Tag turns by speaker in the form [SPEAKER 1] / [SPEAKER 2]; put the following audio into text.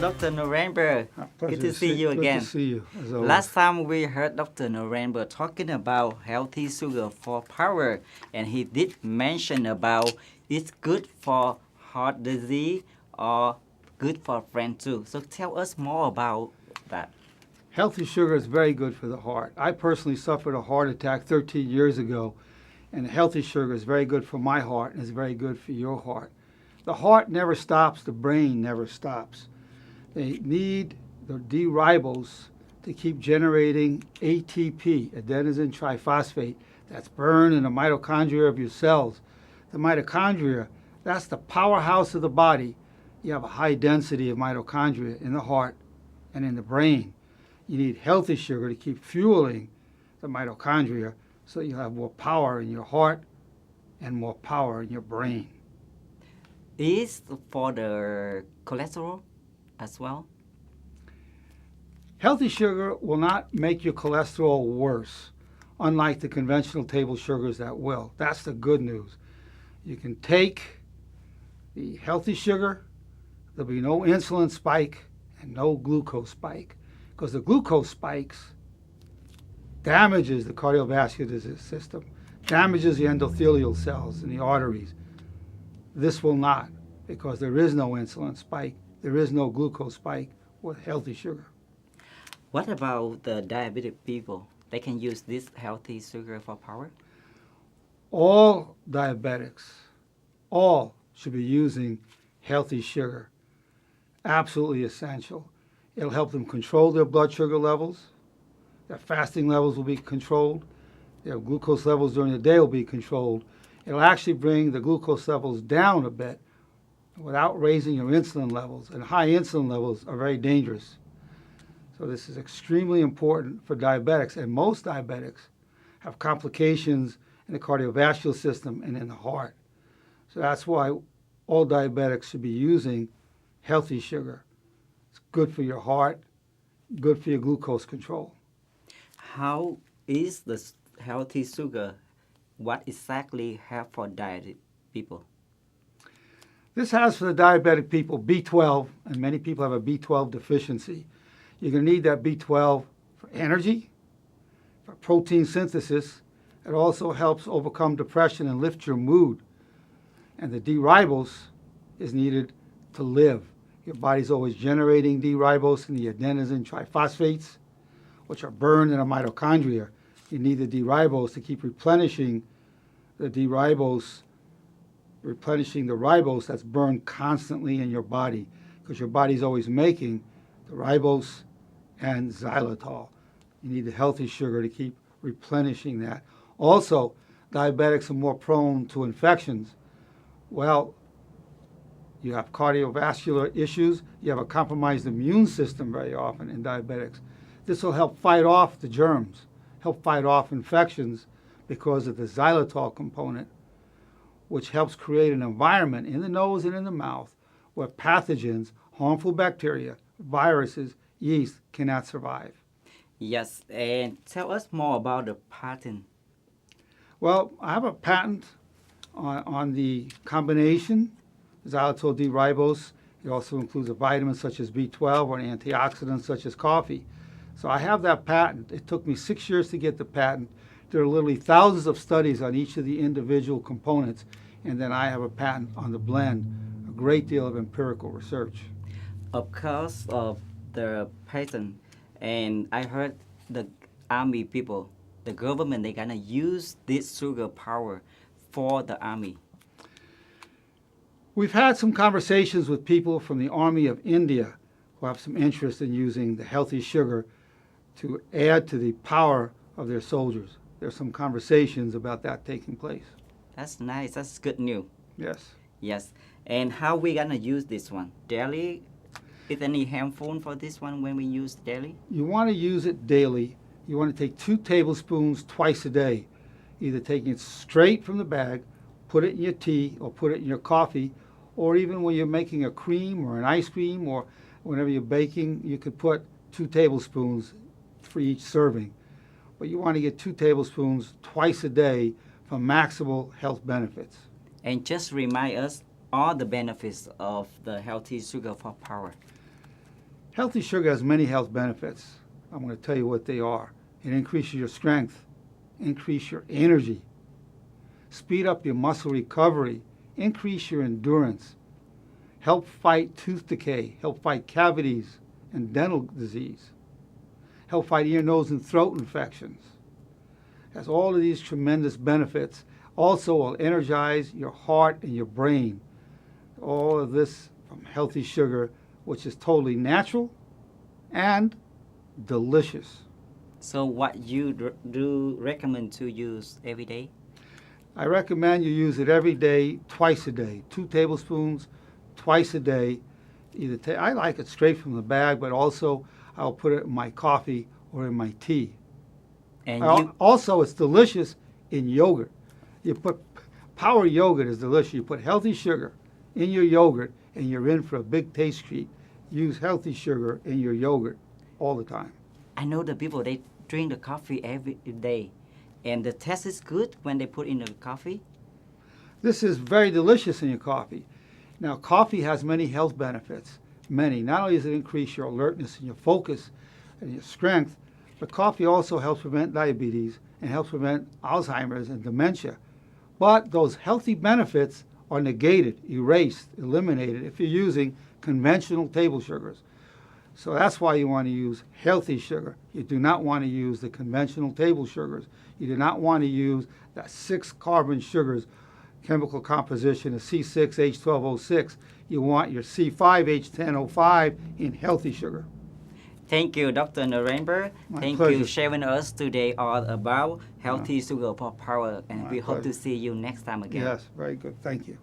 [SPEAKER 1] Dr. Nerenberg. Good to see you again.
[SPEAKER 2] Good to see you, as always.
[SPEAKER 1] Last time we heard Dr. Nerenberg talking about healthy sugar for power, and he did mention about it's good for heart disease or good for brain too. So tell us more about that.
[SPEAKER 2] Healthy sugar is very good for the heart. I personally suffered a heart attack 13 years ago, and healthy sugar is very good for my heart and is very good for your heart. The heart never stops, the brain never stops. They need the D-ribose to keep generating ATP, adenosine triphosphate, that's burned in the mitochondria of your cells. The mitochondria, that's the powerhouse of the body. You have a high density of mitochondria in the heart and in the brain. You need healthy sugar to keep fueling the mitochondria so you have more power in your heart and more power in your brain.
[SPEAKER 1] Is for the cholesterol as well?
[SPEAKER 2] Healthy sugar will not make your cholesterol worse, unlike the conventional table sugars that will. That's the good news. You can take the healthy sugar, there'll be no insulin spike and no glucose spike, because the glucose spikes damages the cardiovascular system, damages the endothelial cells in the arteries. This will not, because there is no insulin spike, there is no glucose spike with healthy sugar.
[SPEAKER 1] What about the diabetic people? They can use this healthy sugar for power?
[SPEAKER 2] All diabetics, all should be using healthy sugar. Absolutely essential. It'll help them control their blood sugar levels. Their fasting levels will be controlled. Their glucose levels during the day will be controlled. It'll actually bring the glucose levels down a bit without raising your insulin levels. And high insulin levels are very dangerous. So this is extremely important for diabetics. And most diabetics have complications in the cardiovascular system and in the heart. So that's why all diabetics should be using healthy sugar. It's good for your heart, good for your glucose control.
[SPEAKER 1] How is the healthy sugar? What exactly help for diabetic people?
[SPEAKER 2] This has for the diabetic people B12, and many people have a B12 deficiency. You're going to need that B12 for energy, for protein synthesis. It also helps overcome depression and lift your mood. And the D-ribose is needed to live. Your body's always generating D-ribose and the adenosine triphosphates, which are burned in the mitochondria. You need the D-ribose to keep replenishing the D-ribose, replenishing the ribose that's burned constantly in your body, because your body's always making the ribose and xylitol. You need the healthy sugar to keep replenishing that. Also, diabetics are more prone to infections. Well, you have cardiovascular issues, you have a compromised immune system very often in diabetics. This will help fight off the germs, help fight off infections because of the xylitol component, which helps create an environment in the nose and in the mouth where pathogens, harmful bacteria, viruses, yeast cannot survive.
[SPEAKER 1] Yes, and tell us more about the patent.
[SPEAKER 2] Well, I have a patent on the combination xylitol D-ribose. It also includes a vitamin such as B12 or an antioxidant such as coffee. So I have that patent. It took me 6 years to get the patent. There are literally thousands of studies on each of the individual components, and then I have a patent on the blend, a great deal of empirical research.
[SPEAKER 1] Of course, of the patent, and I heard the army people, the government, they're gonna use this sugar power for the army.
[SPEAKER 2] We've had some conversations with people from the Army of India who have some interest in using the healthy sugar to add to the power of their soldiers. There's some conversations about that taking place.
[SPEAKER 1] That's nice. That's good news.
[SPEAKER 2] Yes.
[SPEAKER 1] Yes. And how we gonna use this one? Daily? Is any harmful for this one when we use daily?
[SPEAKER 2] You want to use it daily. You want to take 2 tablespoons twice a day, either taking it straight from the bag, put it in your tea or put it in your coffee, or even when you're making a cream or an ice cream or whenever you're baking, you could put 2 tablespoons for each serving. But you want to get 2 tablespoons twice a day for maximal health benefits.
[SPEAKER 1] And just remind us all the benefits of the healthy sugar for power.
[SPEAKER 2] Healthy sugar has many health benefits. I'm going to tell you what they are. It increases your strength, increase your energy, speed up your muscle recovery, increase your endurance, help fight tooth decay, help fight cavities and dental disease, help fight ear, nose, and throat infections. Has all of these tremendous benefits. Also will energize your heart and your brain. All of this from healthy sugar, which is totally natural and delicious.
[SPEAKER 1] So what you do recommend to use every day?
[SPEAKER 2] I recommend you use it every day, twice a day, 2 tablespoons twice a day. I like it straight from the bag, but also I'll put it in my coffee or in my tea.
[SPEAKER 1] And
[SPEAKER 2] Also, it's delicious in yogurt. You put Power yogurt is delicious. You put healthy sugar in your yogurt, and you're in for a big taste treat. Use healthy sugar in your yogurt all the time.
[SPEAKER 1] I know the people, they drink the coffee every day, and the taste is good when they put in the coffee.
[SPEAKER 2] This is very delicious in your coffee. Now, coffee has many health benefits. Many. Not only does it increase your alertness and your focus and your strength, but coffee also helps prevent diabetes and helps prevent Alzheimer's and dementia. But those healthy benefits are negated, erased, eliminated if you're using conventional table sugars. So that's why you want to use healthy sugar. You do not want to use the conventional table sugars. You do not want to use that 6-carbon sugars chemical composition of C6H12O6. You want your C5H10O5 in healthy sugar.
[SPEAKER 1] Thank you, Dr. Nerenberg. Thank
[SPEAKER 2] pleasure.
[SPEAKER 1] you sharing us today all about healthy sugar for power, and we hope
[SPEAKER 2] pleasure.
[SPEAKER 1] to see you next time again.
[SPEAKER 2] Yes, very good. Thank you.